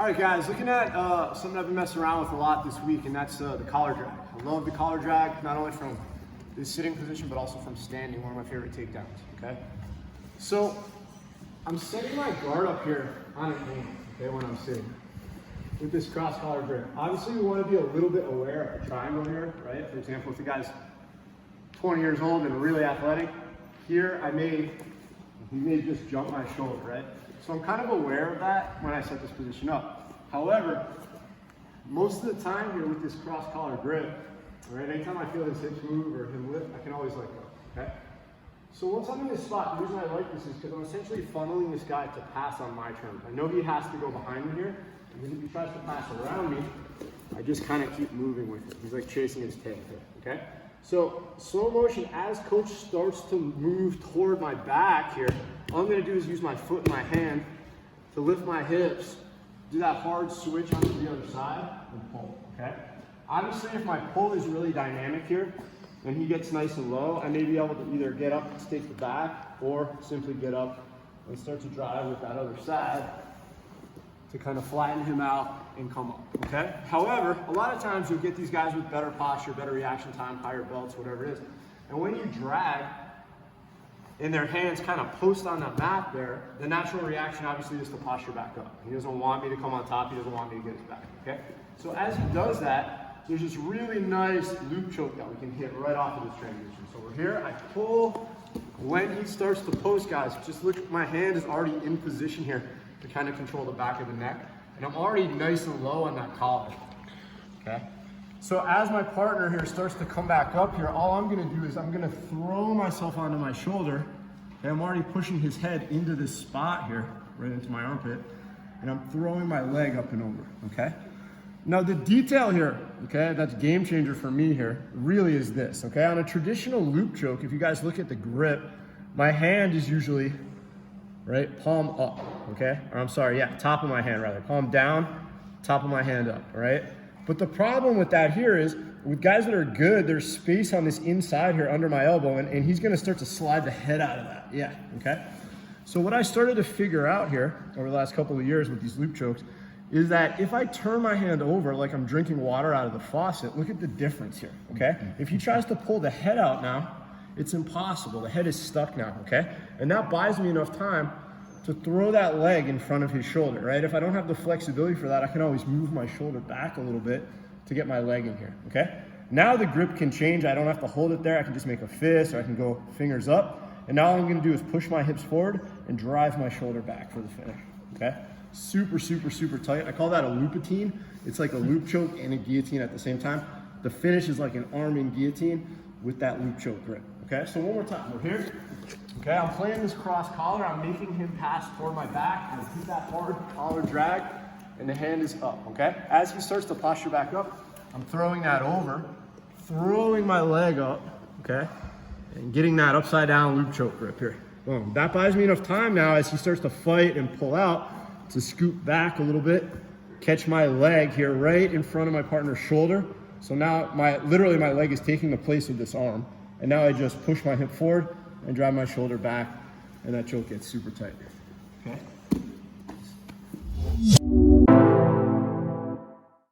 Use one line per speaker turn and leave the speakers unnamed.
All right, guys, looking at something I've been messing around with a lot this week, and that's the collar drag. I love the collar drag, not only from the sitting position, but also from standing, one of my favorite takedowns, okay? So I'm setting my guard up here on an angle, okay, when I'm sitting with this cross collar grip. Obviously, we want to be a little bit aware of the triangle here, right? For example, if the guy's 20 years old and really athletic, here he may just jump my shoulder, right? So I'm kind of aware of that when I set this position up. However, most of the time here with this cross collar grip, right, anytime I feel this hitch move or him lift, I can always let go, okay? So once I'm in this spot, the reason I like this is because I'm essentially funneling this guy to pass on my terms. I know he has to go behind me here, and if he tries to pass around me, I just kind of keep moving with it. He's like chasing his tail here, okay? So slow motion, as coach starts to move toward my back here, all I'm gonna do is use my foot and my hand to lift my hips, do that hard switch onto the other side, and pull, okay? Obviously, if my pull is really dynamic here, and he gets nice and low, I may be able to either get up and stake the back, or simply get up and start to drive with that other side to kind of flatten him out and come up, okay? However, a lot of times you'll get these guys with better posture, better reaction time, higher belts, whatever it is. And when you drag, and their hands kind of post on that mat there, the natural reaction obviously is to posture back up. He doesn't want me to come on top, he doesn't want me to get his back, okay? So as he does that, there's this really nice loop choke that we can hit right off of this transition. So we're here, I pull. When he starts to post, guys, just look, my hand is already in position here to kind of control the back of the neck. And I'm already nice and low on that collar, okay? So as my partner here starts to come back up here, all I'm gonna do is I'm gonna throw myself onto my shoulder, and I'm already pushing his head into this spot here, right into my armpit, and I'm throwing my leg up and over, okay? Now the detail here, okay, that's game changer for me here, really is this, okay? On a traditional loop choke, if you guys look at the grip, my hand is usually, right, palm up, okay? Or I'm sorry, yeah, top of my hand rather, palm down, top of my hand up, all right? But the problem with that here is, with guys that are good, there's space on this inside here under my elbow, and he's gonna start to slide the head out of that, yeah, okay? So what I started to figure out here over the last couple of years with these loop chokes is that if I turn my hand over like I'm drinking water out of the faucet, look at the difference here, okay? If he tries to pull the head out now, it's impossible. The head is stuck now, okay? And that buys me enough time to throw that leg in front of his shoulder, right? If I don't have the flexibility for that, I can always move my shoulder back a little bit to get my leg in here, okay? Now the grip can change. I don't have to hold it there. I can just make a fist, or I can go fingers up. And now all I'm gonna do is push my hips forward and drive my shoulder back for the finish, okay? Super, super, super tight. I call that a loopatine. It's like a loop choke and a guillotine at the same time. The finish is like an arm in guillotine with that loop choke grip, okay? So one more time, we're here. Okay, I'm playing this cross collar. I'm making him pass toward my back. I'm gonna keep that hard collar drag, and the hand is up, okay? As he starts to posture back up, I'm throwing that over, throwing my leg up, okay? And getting that upside down loop choke grip here. Boom. That buys me enough time now as he starts to fight and pull out to scoop back a little bit, catch my leg here right in front of my partner's shoulder. So now literally my leg is taking the place of this arm. And now I just push my hip forward and drive my shoulder back, and that choke gets super tight, okay?